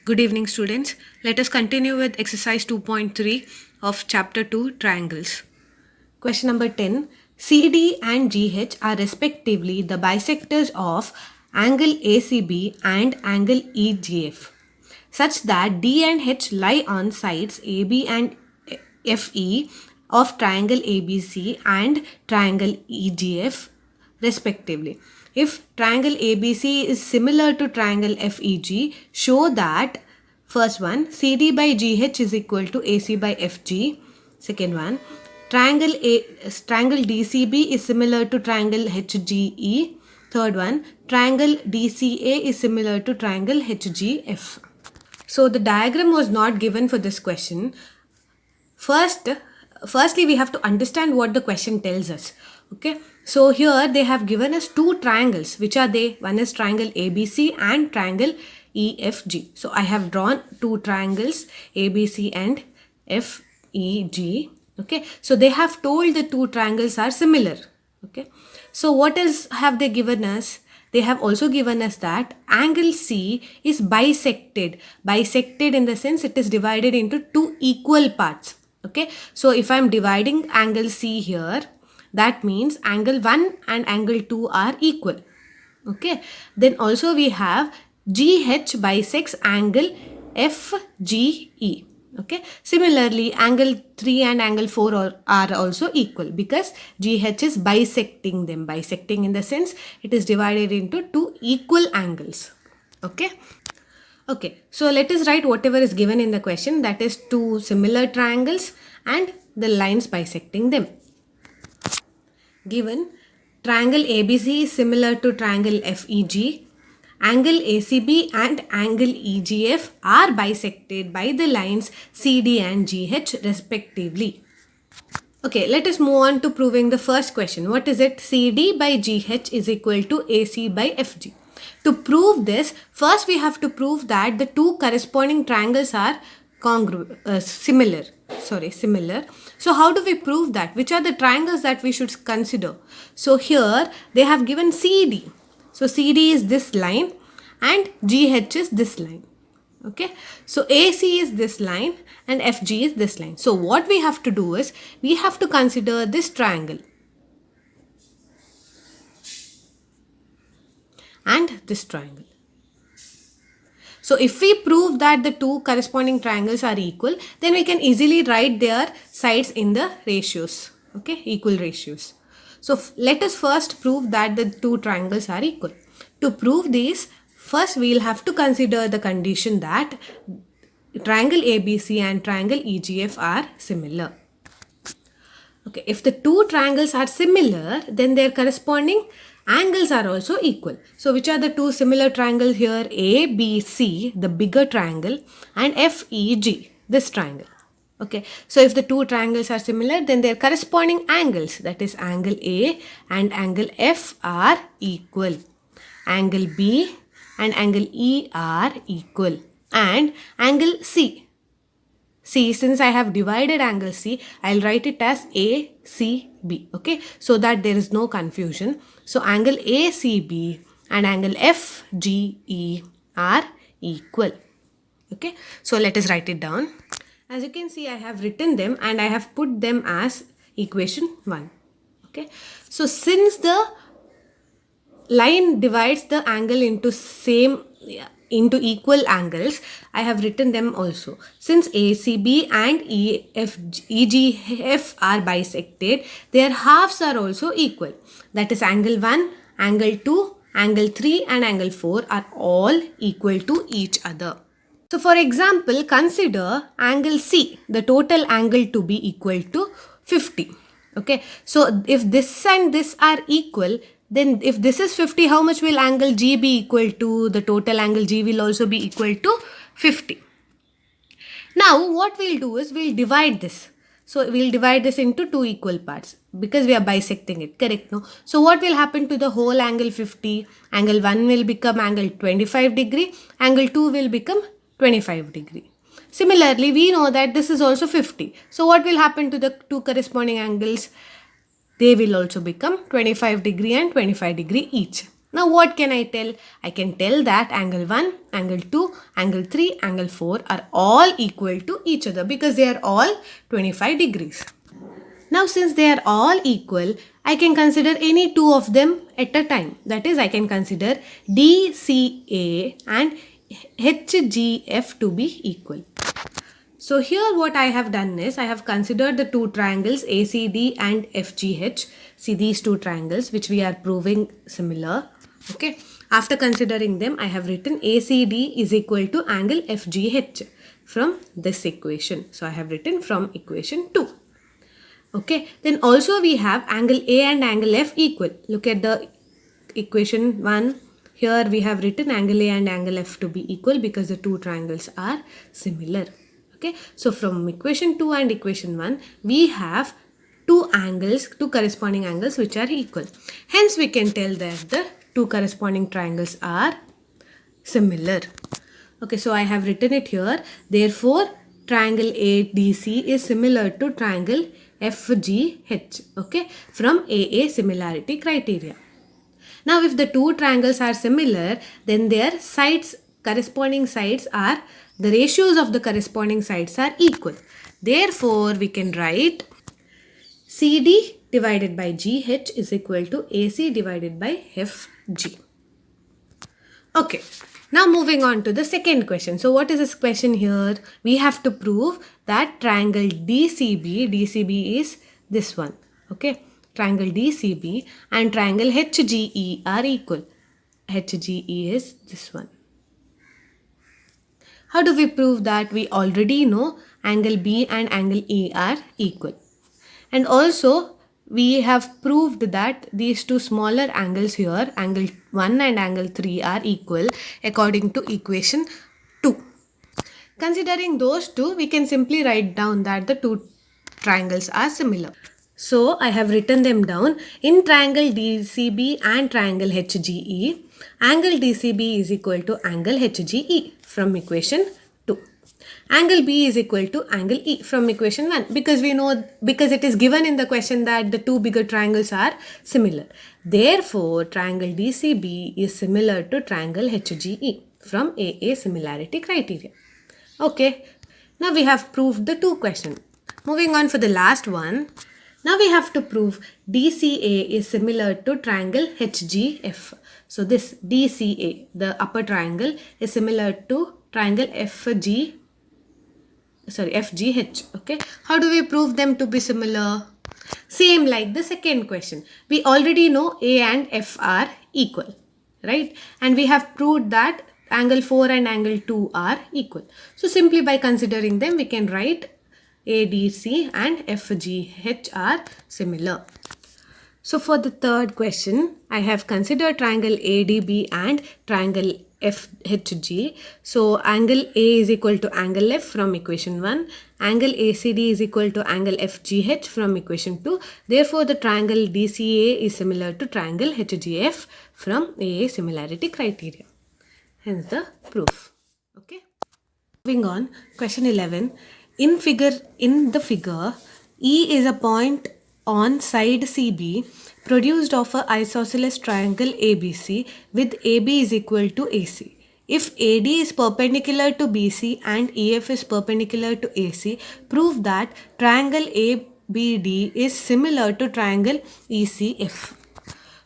Good evening, students. Let us continue with exercise 2.3 of chapter 2 triangles. Question number 10. CD and GH are respectively the bisectors of angle ACB and angle EGF, such that D and H lie on sides AB and FE of triangle ABC and triangle EGF respectively. If triangle ABC is similar to triangle FEG, show that first one CD by GH is equal to AC by FG. Second one, triangle DCB is similar to triangle HGE. Third one, triangle DCA is similar to triangle HGF. So the diagram was not given for this question. Firstly, we have to understand what the question tells us. Okay, so here they have given us two triangles. Which are they? One is triangle ABC and triangle EFG. So I have drawn two triangles ABC and FEG. Okay, so they have told the two triangles are similar. Okay, so what else have they given us? They have also given us that angle C is bisected. Bisected in the sense it is divided into two equal parts. Okay, so if I am dividing angle C here, that means angle 1 and angle 2 are equal. Okay, then also we have GH bisects angle FGE. Okay, similarly angle 3 and angle 4 are also equal because GH is bisecting them. Bisecting in the sense it is divided into two equal angles. Okay, so let us write whatever is given in the question, that is two similar triangles and the lines bisecting them. Given triangle ABC is similar to triangle FEG, angle ACB and angle EGF are bisected by the lines CD and GH respectively. Okay, let us move on to proving the first question. What is it? CD by GH is equal to AC by FG. To prove this, first we have to prove that the two corresponding triangles are similar. So how do we prove that? Which are the triangles that we should consider? So here they have given CD. So CD is this line and GH is this line. Okay, so AC is this line and FG is this line. So what we have to do is we have to consider this triangle and this triangle. So if we prove that the two corresponding triangles are equal, then we can easily write their sides in the ratios. Okay, equal ratios. So let us first prove that the two triangles are equal. To prove this, first we will have to consider the condition that triangle ABC and triangle EGF are similar. Okay, if the two triangles are similar, then their corresponding angles are also equal. So which are the two similar triangles here? ABC, the bigger triangle, and FEG, this triangle. Okay, so if the two triangles are similar, then their corresponding angles, that is angle A and angle F, are equal. Angle B and angle E are equal. And angle C. See, since I have divided angle C, I'll write it as ACB. Okay, so that there is no confusion. So angle ACB and angle FGE are equal. Okay, so let us write it down. As you can see, I have written them and I have put them as equation 1. Okay, so since the line divides the angle into equal angles, I have written them also. Since ACB and EGF are bisected, their halves are also equal. That is angle 1, angle 2, angle 3 and angle 4 are all equal to each other. So for example, consider angle C, the total angle to be equal to 50. Okay, so if this and this are equal, then if this is 50, how much will angle G be equal to? The total angle G will also be equal to 50. Now what we'll do is we'll divide this. So we'll divide this into two equal parts because we are bisecting it, correct? No? So what will happen to the whole angle 50? Angle 1 will become angle 25 degree, angle 2 will become 25 degree. Similarly, we know that this is also 50. So what will happen to the two corresponding angles? They will also become 25 degree and 25 degree each. Now what can I tell? I can tell that angle 1, angle 2, angle 3, angle 4 are all equal to each other because they are all 25 degrees. Now since they are all equal, I can consider any two of them at a time. That is, I can consider DCA and HGF to be equal. So here what I have done is, I have considered the two triangles ACD and FGH. See these two triangles which we are proving similar. Okay. After considering them, I have written ACD is equal to angle FGH from this equation. So I have written from equation 2. Okay. Then also we have angle A and angle F equal. Look at the equation 1. Here we have written angle A and angle F to be equal because the two triangles are similar. Okay, so from equation 2 and equation 1, we have two corresponding angles which are equal. Hence, we can tell that the two corresponding triangles are similar. Okay, so I have written it here. Therefore, triangle ADC is similar to triangle FGH. Okay, from AA similarity criteria. Now, if the two triangles are similar, then their corresponding sides are, the ratios of the corresponding sides are equal. Therefore, we can write CD divided by GH is equal to AC divided by FG. Okay, now moving on to the second question. So what is this question here? We have to prove that triangle DCB is this one. Okay, triangle DCB and triangle HGE are equal. HGE is this one. How do we prove that? We already know angle B and angle E are equal. And also we have proved that these two smaller angles here, angle 1 and angle 3 are equal according to equation 2. Considering those two, we can simply write down that the two triangles are similar. So I have written them down. In triangle DCB and triangle HGE, angle DCB is equal to angle HGE from equation 2. Angle B is equal to angle E from equation 1 because we know, because it is given in the question that the two bigger triangles are similar. Therefore, triangle DCB is similar to triangle HGE from AA similarity criteria. Okay, now we have proved the two questions. Moving on for the last one. Now we have to prove DCA is similar to triangle HGF. So this DCA, the upper triangle, is similar to triangle FGH. Okay. How do we prove them to be similar? Same like the second question. We already know A and F are equal, right? And we have proved that angle 4 and angle 2 are equal. So simply by considering them, we can write ADC and FGH are similar. So for the third question, I have considered triangle ADB and triangle FHG. So angle A is equal to angle F from equation 1. Angle ACD is equal to angle FGH from equation 2. Therefore, the triangle DCA is similar to triangle HGF from AA similarity criteria. Hence the proof. Okay. Moving on, question 11. In the figure, E is a point on side CB produced of a isosceles triangle ABC with AB is equal to AC. If AD is perpendicular to BC and EF is perpendicular to AC, prove that triangle ABD is similar to triangle ECF.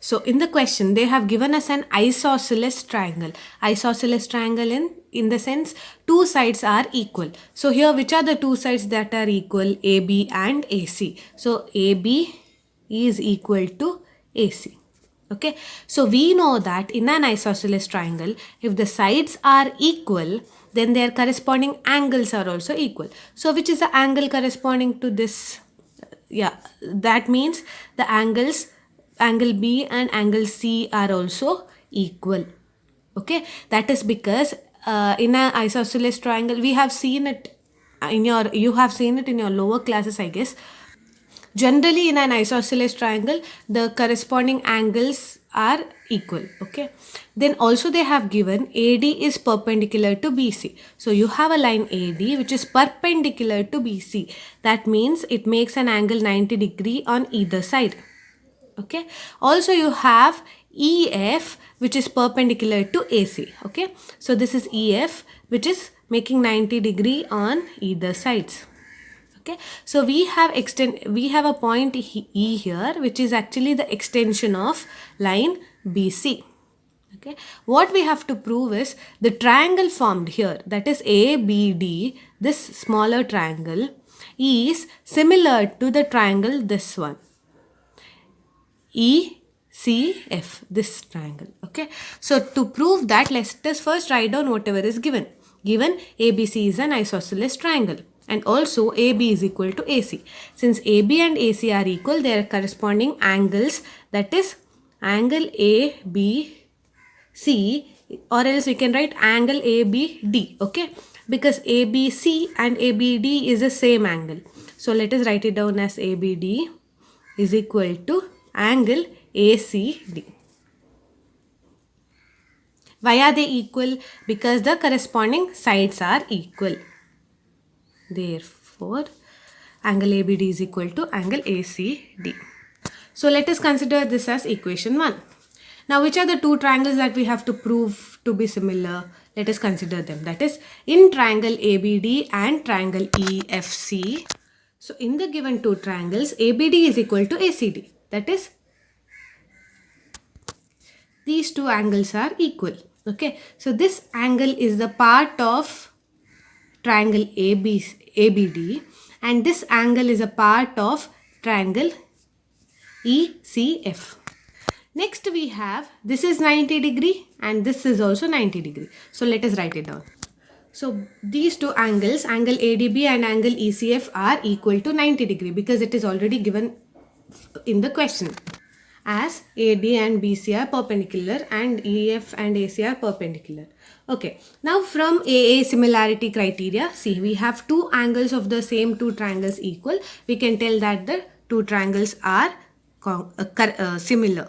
So in the question, they have given us an isosceles triangle. Isosceles triangle in the sense two sides are equal. So here, which are the two sides that are equal? AB and AC. So AB is equal to AC. Okay. So we know that in an isosceles triangle, if the sides are equal, then their corresponding angles are also equal. So which is the angle corresponding to this? Yeah, that means the angles, angle B and angle C are also equal. Okay, that is because in an isosceles triangle, we have seen it you have seen it in your lower classes, I guess. Generally, in an isosceles triangle, the corresponding angles are equal. Okay. Then also they have given AD is perpendicular to BC. So you have a line AD which is perpendicular to BC. That means it makes an angle 90 degree on either side. Okay. Also you have EF which is perpendicular to AC. Okay, so this is EF, which is making 90 degree on either sides. Okay, so we have a point E here, which is actually the extension of line BC. Okay, what we have to prove is the triangle formed here, that is ABD, this smaller triangle, is similar to the triangle this one, ECF, this triangle. Okay, so to prove that, let us first write down whatever is given. Given ABC is an isosceles triangle, and also AB is equal to AC. Since AB and AC are equal, their corresponding angles, that is angle ABC, or else we can write angle ABD. Okay, because ABC and ABD is the same angle. So let us write it down as ABD is equal to angle ACD. Why are they equal? Because the corresponding sides are equal. Therefore, angle ABD is equal to angle ACD. So let us consider this as equation 1. Now, which are the two triangles that we have to prove to be similar? Let us consider them. That is, in triangle ABD and triangle EFC. So, in the given two triangles, ABD is equal to ACD. That is, these two angles are equal. Okay, so this angle is the part of triangle ABD, and this angle is a part of triangle ECF. Next we have, this is 90 degree and this is also 90 degree. So let us write it down. So these two angles, angle ADB and angle ECF, are equal to 90 degree because it is already given in the question, as AD and BC are perpendicular and EF and AC are perpendicular. Okay, now from AA similarity criteria, see, we have two angles of the same two triangles equal. We can tell that the two triangles are similar.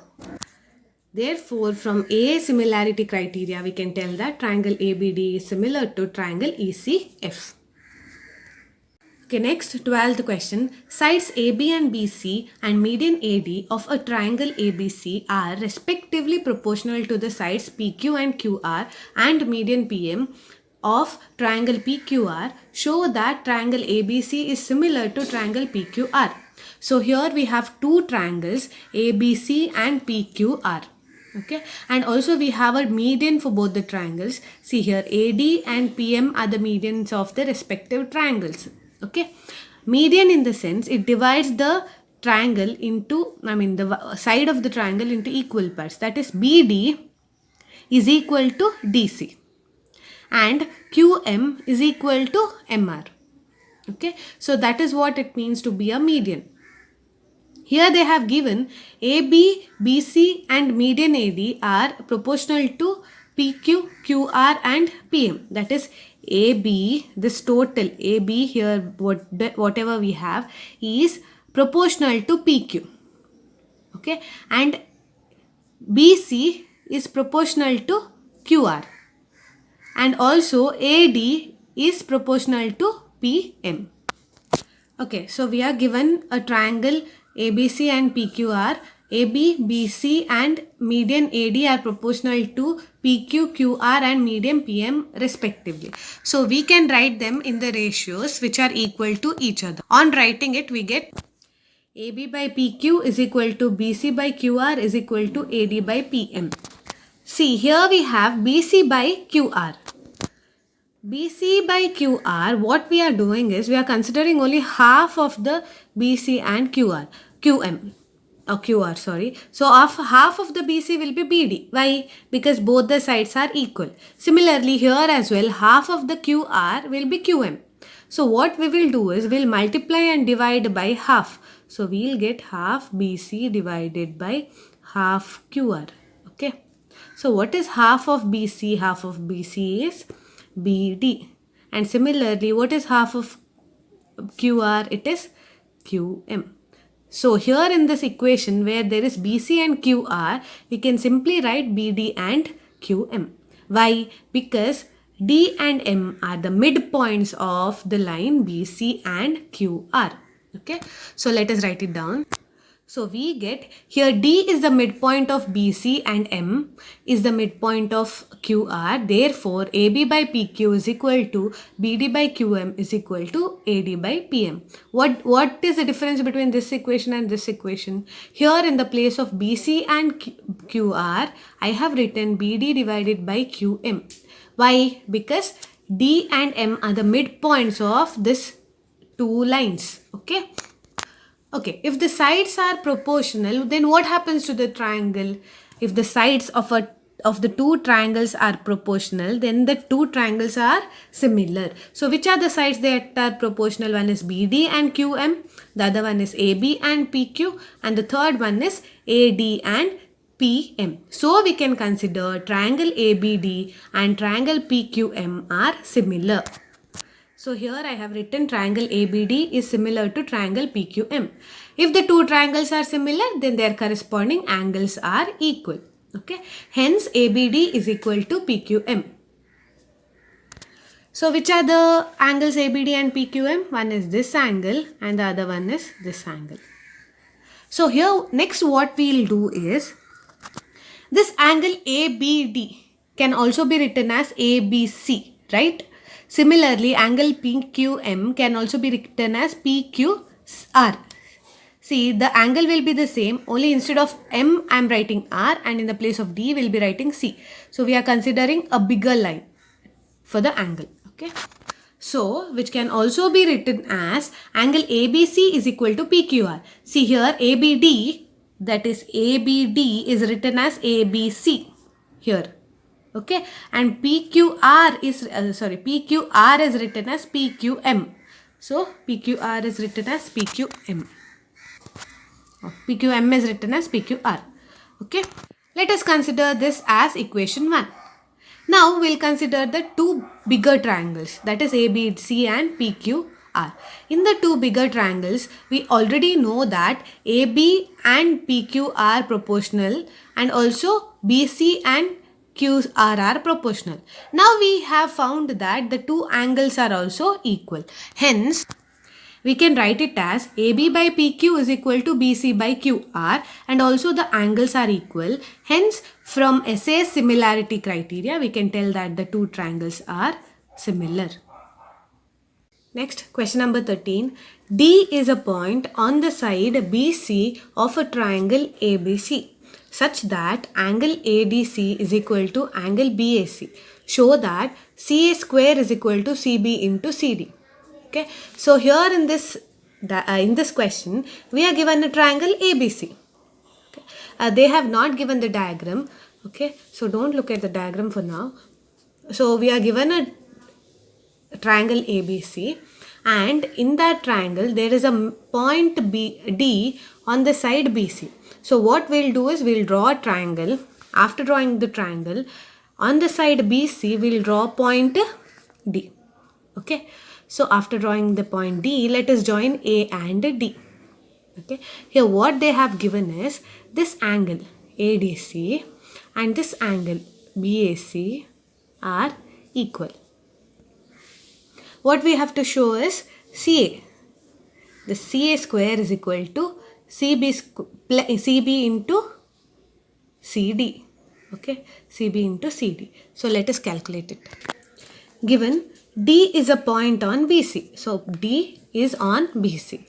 Therefore, from AA similarity criteria, we can tell that triangle ABD is similar to triangle ECF. Okay, next, 12th question. Sides AB and BC and median AD of a triangle ABC are respectively proportional to the sides PQ and QR and median PM of triangle PQR. Show that triangle ABC is similar to triangle PQR. So here we have two triangles, ABC and PQR. Okay, and also we have a median for both the triangles. See here, AD and PM are the medians of the respective triangles. Okay, median in the sense it divides the triangle into, the side of the triangle into equal parts. That is, BD is equal to DC and QM is equal to MR. Okay, so that is what it means to be a median. Here they have given AB, BC and median AD are proportional to PQ, QR and PM. That is, AB, this total AB here, whatever we have, is proportional to PQ. Okay, and BC is proportional to QR. And also AD is proportional to PM. Okay, so we are given a triangle ABC and PQR. AB, BC and median AD are proportional to PQ, QR and median PM respectively. So we can write them in the ratios which are equal to each other. On writing it, we get AB by PQ is equal to BC by QR is equal to AD by PM. See, here we have BC by QR. BC by QR, what we are doing is we are considering only half of the BC and QM. QR, sorry. So half of the BC will be BD. Why? Because both the sides are equal. Similarly, here as well, half of the QR will be QM. So what we will do is we'll multiply and divide by half. So we'll get half BC divided by half QR. Okay. So what is half of BC? Half of BC is BD. And similarly, what is half of QR? It is QM. So here in this equation where there is BC and QR, we can simply write BD and QM. Why? Because D and M are the midpoints of the line BC and QR. Okay, so let us write it down. So we get here D is the midpoint of BC and M is the midpoint of QR. Therefore, AB by PQ is equal to BD by QM is equal to AD by PM. What is the difference between this equation and this equation? Here in the place of BC and QR, I have written BD divided by QM. Why? Because D and M are the midpoints of this two lines. Okay. Okay, if the sides are proportional, then what happens to the triangle? If the sides of the two triangles are proportional, then the two triangles are similar. So which are the sides that are proportional? One is BD and QM, the other one is AB and PQ, and the third one is AD and PM. So we can consider triangle ABD and triangle PQM are similar. So here I have written triangle ABD is similar to triangle PQM. If the two triangles are similar, then their corresponding angles are equal. Okay. Hence ABD is equal to PQM. So which are the angles ABD and PQM? One is this angle and the other one is this angle. So here next what we'll do is this angle ABD can also be written as ABC, right? Similarly, angle PQM can also be written as PQR. See, the angle will be the same, only instead of M, I am writing R, and in the place of D, we'll be writing C. So, we are considering a bigger line for the angle. Okay. So, which can also be written as angle ABC is equal to PQR. See here, ABD, that is ABD is written as ABC here. Okay, and PQR is written as PQM. So PQR is written as PQM. PQM is written as PQR. Okay, let us consider this as equation 1. Now we'll consider the two bigger triangles, that is ABC and PQR. In the two bigger triangles, we already know that AB and PQ are proportional and also BC and QR are proportional. Now we have found that the two angles are also equal. Hence, we can write it as AB by PQ is equal to BC by QR, and also the angles are equal. Hence, from SA's similarity criteria, we can tell that the two triangles are similar. Next, question number 13. D is a point on the side BC of a triangle ABC, such that angle ADC is equal to angle BAC. Show that CA square is equal to CB into CD. Okay. So here in this question, we are given a triangle ABC. Okay. They have not given the diagram. Okay. So don't look at the diagram for now. So we are given a triangle ABC, and in that triangle there is a point D on the side BC. So what we'll do is we'll draw a triangle. After drawing the triangle, on the side BC, we'll draw point D. Okay. So after drawing the point D, let us join A and D. Okay. Here what they have given is this angle ADC and this angle BAC are equal. What we have to show is CA. The CA square is equal to CB into CD. Okay, CB into CD. So let us calculate it. Given D is a point on BC. So D is on BC.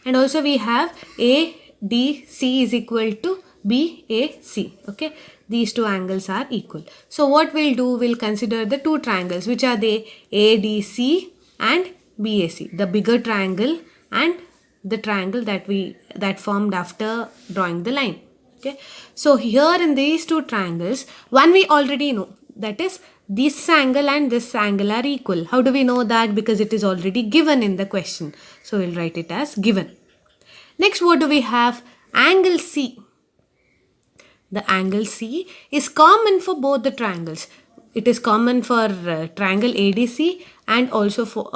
And also we have ADC is equal to BAC. Okay, these two angles are equal. So what we'll do, we'll consider the two triangles, which are the ADC and BAC, the bigger triangle and the triangle that formed after drawing the line. Okay, so here in these two triangles, one we already know, that is this angle and this angle are equal. How do we know that? Because it is already given in the question. So we'll write it as given. Next, what do we have? Angle C. The angle C is common for both the triangles. It is common for triangle ADC and also for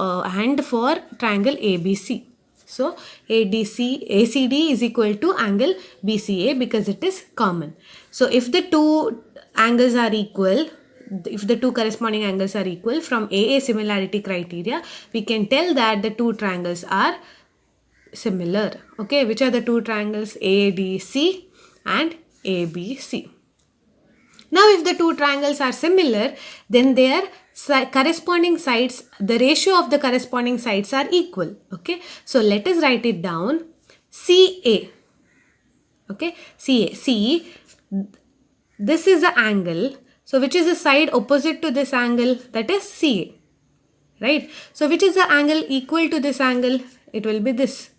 triangle ABC. So ACD is equal to angle BCA because it is common. So if the two angles are equal, if the two corresponding angles are equal from AA similarity criteria, we can tell that the two triangles are similar. Okay, which are the two triangles? ADC and ABC. Now, if the two triangles are similar, then their corresponding sides, the ratio of the corresponding sides are equal. Okay, so let us write it down. CA. Okay, CA. See, this is the angle. So, which is the side opposite to this angle? That is CA. Right? So, which is the angle equal to this angle? It will be this.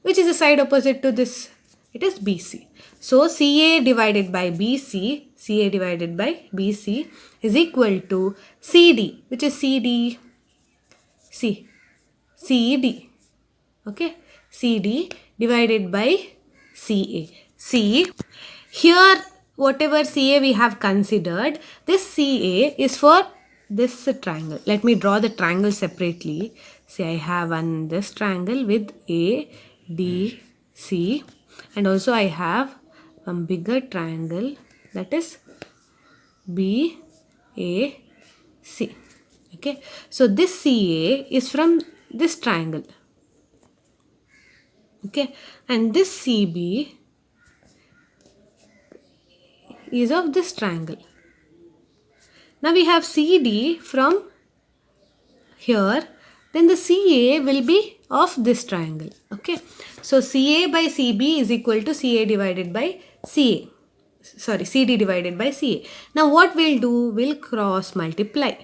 Which is the side opposite to this? It is BC. So, CA divided by BC is equal to CD, which is CD, CD, okay, CD divided by CA. See, here whatever CA we have considered, this CA is for this triangle. Let me draw the triangle separately. See, I have this triangle with A, D, C, and also I have one bigger triangle, that is B, A, C. Okay, so this CA is from this triangle. Okay, and this CB is of this triangle. Now we have CD from here, then the CA will be of this triangle. Okay, so CA by CB is equal to CA divided by CA. Sorry, CD divided by CA. Now what we'll do, we'll cross multiply.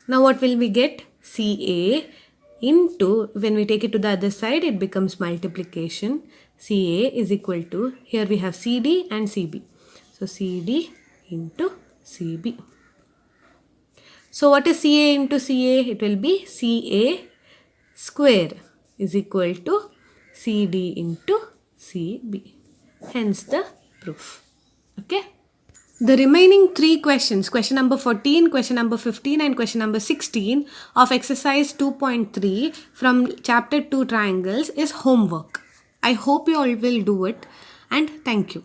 Now what will we get? CA into, when we take it to the other side, it becomes multiplication. CA is equal to, here we have CD and CB. So CD into CB. So what is CA into CA? It will be CA square is equal to CD into CB. Hence the proof. Okay. The remaining three questions, question number 14, question number 15 and question number 16 of exercise 2.3 from chapter 2 triangles is homework. I hope you all will do it, and thank you.